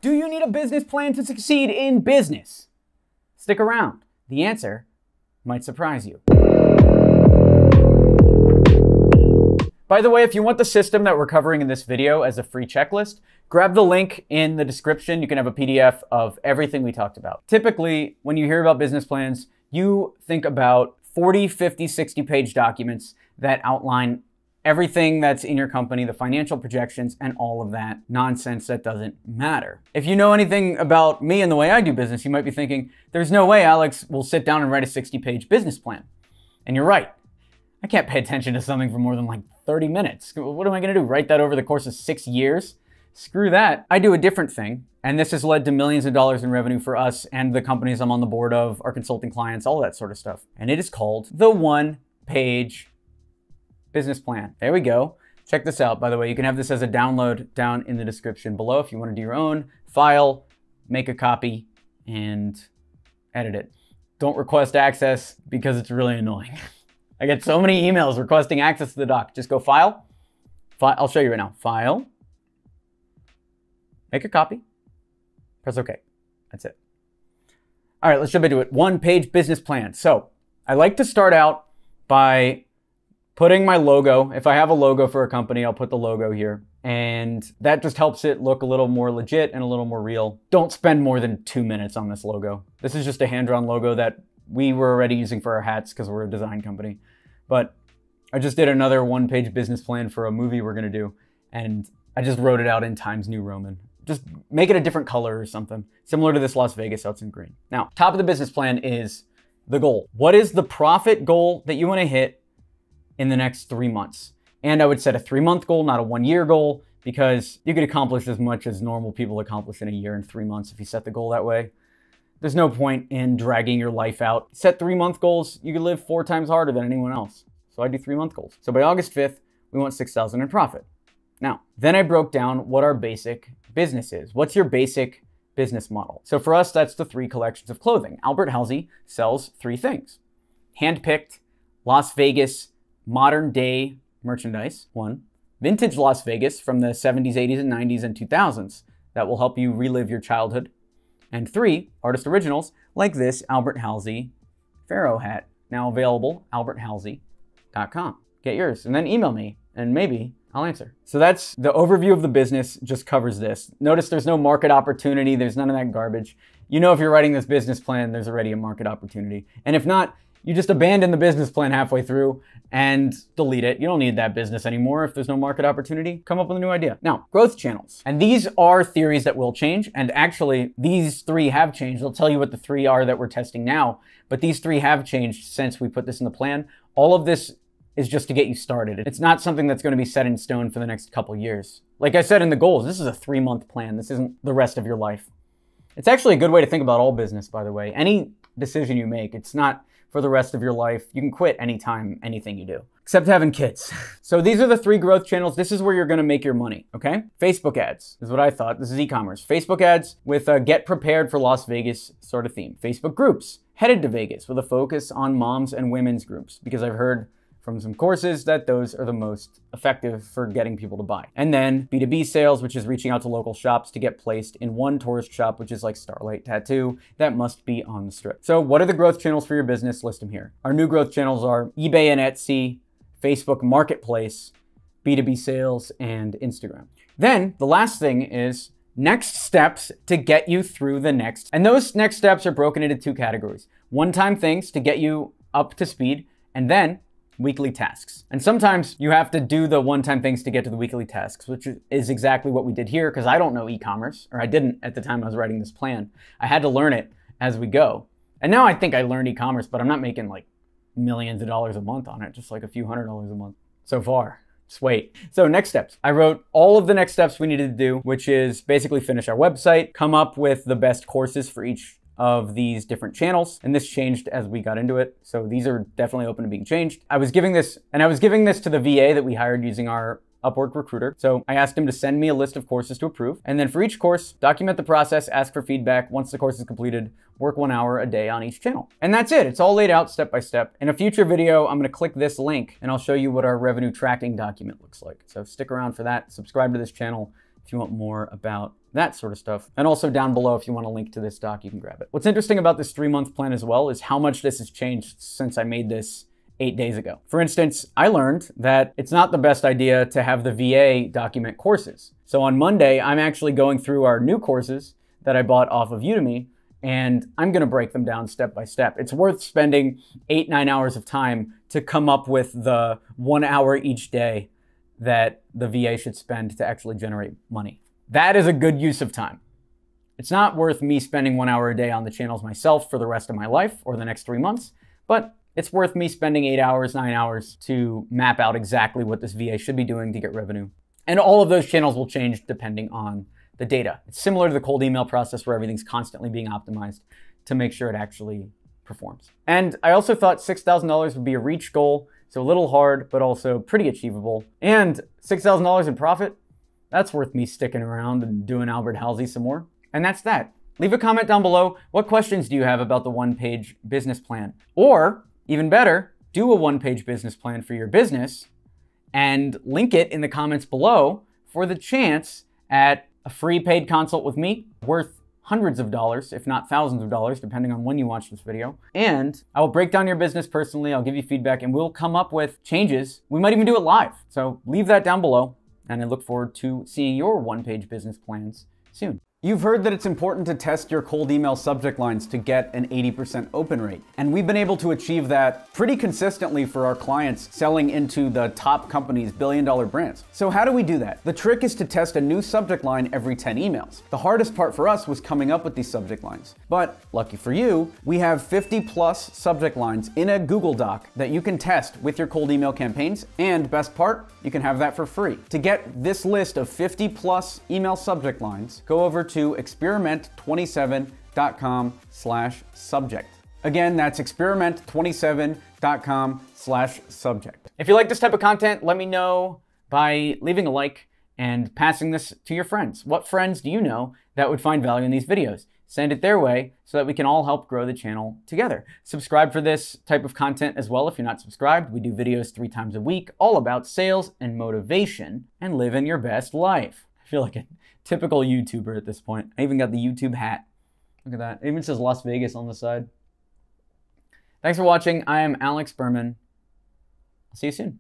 Do you need a business plan to succeed in business? Stick around. The answer might surprise you. By the way, if you want the system that we're covering in this video as a free checklist, grab the link in the description. You can have a PDF of everything we talked about. Typically, when you hear about business plans, you think about 40, 50, 60-page documents that outline everything that's in your company, the financial projections, and all of that nonsense that doesn't matter. If you know anything about me and the way I do business, you might be thinking, there's no way Alex will sit down and write a 60-page business plan. And you're right. I can't pay attention to something for more than like 30 minutes. What am I gonna do? Write that over the course of 6 years? Screw that. I do a different thing. And this has led to millions of dollars in revenue for us and the companies I'm on the board of, our consulting clients, all that sort of stuff. And it is called the One-Page Business Plan. There we go. Check this out, by the way. You can have this as a download down in the description below if you want to do your own. File, make a copy, and edit it. Don't request access because it's really annoying. I get so many emails requesting access to the doc. Just go file. I'll show you right now. File. Make a copy. Press OK. That's it. All right, let's jump into it. One-page business plan. So I like to start out by putting my logo. If I have a logo for a company, I'll put the logo here. And that just helps it look a little more legit and a little more real. Don't spend more than 2 minutes on this logo. This is just a hand-drawn logo that we were already using for our hats because we're a design company. But I just did another one-page business plan for a movie we're gonna do. And I just wrote it out in Times New Roman. Just make it a different color or something. Similar to this Las Vegas, how it's in green. Now, top of the business plan is the goal. What is the profit goal that you wanna hit in the next 3 months? And I would set a 3-month goal, not a 1-year goal, because you could accomplish as much as normal people accomplish in a year and 3 months if you set the goal that way. There's no point in dragging your life out. Set 3-month goals, you could live 4 times harder than anyone else. So I do 3-month goals. So by August 5th, we want $6,000 in profit. Now, then I broke down what our basic business is. What's your basic business model? So for us, that's the 3 collections of clothing. Albert Halsey sells 3 things. Handpicked, Las Vegas, modern day merchandise, 1. Vintage Las Vegas from the 70s, 80s, and 90s, and 2000s. That will help you relive your childhood. And 3, artist originals, like this Albert Halsey Pharaoh hat. Now available, alberthalsey.com. Get yours, and then email me, and maybe I'll answer. So that's the overview of the business, just covers this. Notice there's no market opportunity, there's none of that garbage. You know if you're writing this business plan, there's already a market opportunity. And if not, you just abandon the business plan halfway through and delete it. You don't need that business anymore if there's no market opportunity. Come up with a new idea. Now, growth channels. And these are theories that will change. And actually, these 3 have changed. I'll tell you what the 3 are that we're testing now. But these 3 have changed since we put this in the plan. All of this is just to get you started. It's not something that's going to be set in stone for the next couple years. Like I said in the goals, this is a 3-month plan. This isn't the rest of your life. It's actually a good way to think about all business, by the way. Any decision you make, it's not for the rest of your life. You can quit anytime, anything you do, except having kids. So these are the 3 growth channels. This is where you're gonna make your money, okay? Facebook ads is what I thought. This is e-commerce. Facebook ads with a get prepared for Las Vegas sort of theme. Facebook groups, headed to Vegas with a focus on moms and women's groups, because I've heard from some courses that those are the most effective for getting people to buy. And then B2B sales, which is reaching out to local shops to get placed in one tourist shop, which is like Starlight Tattoo, that must be on the strip. So what are the growth channels for your business? List them here. Our new growth channels are eBay and Etsy, Facebook Marketplace, B2B sales, and Instagram. Then the last thing is next steps to get you through the next. And those next steps are broken into 2 categories. One-time things to get you up to speed, and then weekly tasks. And sometimes you have to do the one-time things to get to the weekly tasks, which is exactly what we did here, because I don't know e-commerce, or I didn't at the time I was writing this plan. I had to learn it as we go. And now I think I learned e-commerce, but I'm not making like millions of dollars a month on it, just like a few $100s a month so far. Just wait. So next steps. I wrote all of the next steps we needed to do, which is basically finish our website, come up with the best courses for each of these different channels. And this changed as we got into it. So these are definitely open to being changed. I was giving this to the VA that we hired using our Upwork recruiter. So I asked him to send me a list of courses to approve. And then for each course, document the process, ask for feedback. Once the course is completed, work 1 hour a day on each channel. And that's it. It's all laid out step by step. In a future video, I'm gonna click this link and I'll show you what our revenue tracking document looks like. So stick around for that. Subscribe to this channel if you want more about that sort of stuff. And also down below, if you want a link to this doc, you can grab it. What's interesting about this 3-month plan as well is how much this has changed since I made this 8 days ago. For instance, I learned that it's not the best idea to have the VA document courses. So on Monday, I'm actually going through our new courses that I bought off of Udemy, and I'm gonna break them down step by step. It's worth spending 8-9 hours of time to come up with the 1 hour each day that the VA should spend to actually generate money. That is a good use of time. It's not worth me spending 1 hour a day on the channels myself for the rest of my life or the next 3 months, but it's worth me spending 8 hours, 9 hours to map out exactly what this VA should be doing to get revenue. And all of those channels will change depending on the data. It's similar to the cold email process where everything's constantly being optimized to make sure it actually performs. And I also thought $6,000 would be a reach goal. So a little hard, but also pretty achievable. And $6,000 in profit, that's worth me sticking around and doing Albert Halsey some more. And that's that. Leave a comment down below. What questions do you have about the OnePage business plan? Or even better, do a OnePage business plan for your business and link it in the comments below for the chance at a free paid consult with me worth hundreds of dollars, if not thousands of dollars, depending on when you watch this video. And I will break down your business personally. I'll give you feedback and we'll come up with changes. We might even do it live. So leave that down below. And I look forward to seeing your OnePage business plans soon. You've heard that it's important to test your cold email subject lines to get an 80% open rate. And we've been able to achieve that pretty consistently for our clients selling into the top companies, billion-dollar brands. So how do we do that? The trick is to test a new subject line every 10 emails. The hardest part for us was coming up with these subject lines. But lucky for you, we have 50+ subject lines in a Google Doc that you can test with your cold email campaigns. And best part, you can have that for free. To get this list of 50+ email subject lines, go over to experiment27.com/subject. Again, that's experiment27.com/subject. If you like this type of content, let me know by leaving a like and passing this to your friends. What friends do you know that would find value in these videos? Send it their way so that we can all help grow the channel together. Subscribe for this type of content as well if you're not subscribed. We do videos 3 times a week, all about sales and motivation and living your best life. I feel like a typical YouTuber at this point. I even got the YouTube hat. Look at that. It even says Las Vegas on the side. Thanks for watching. I am Alex Berman. I'll see you soon.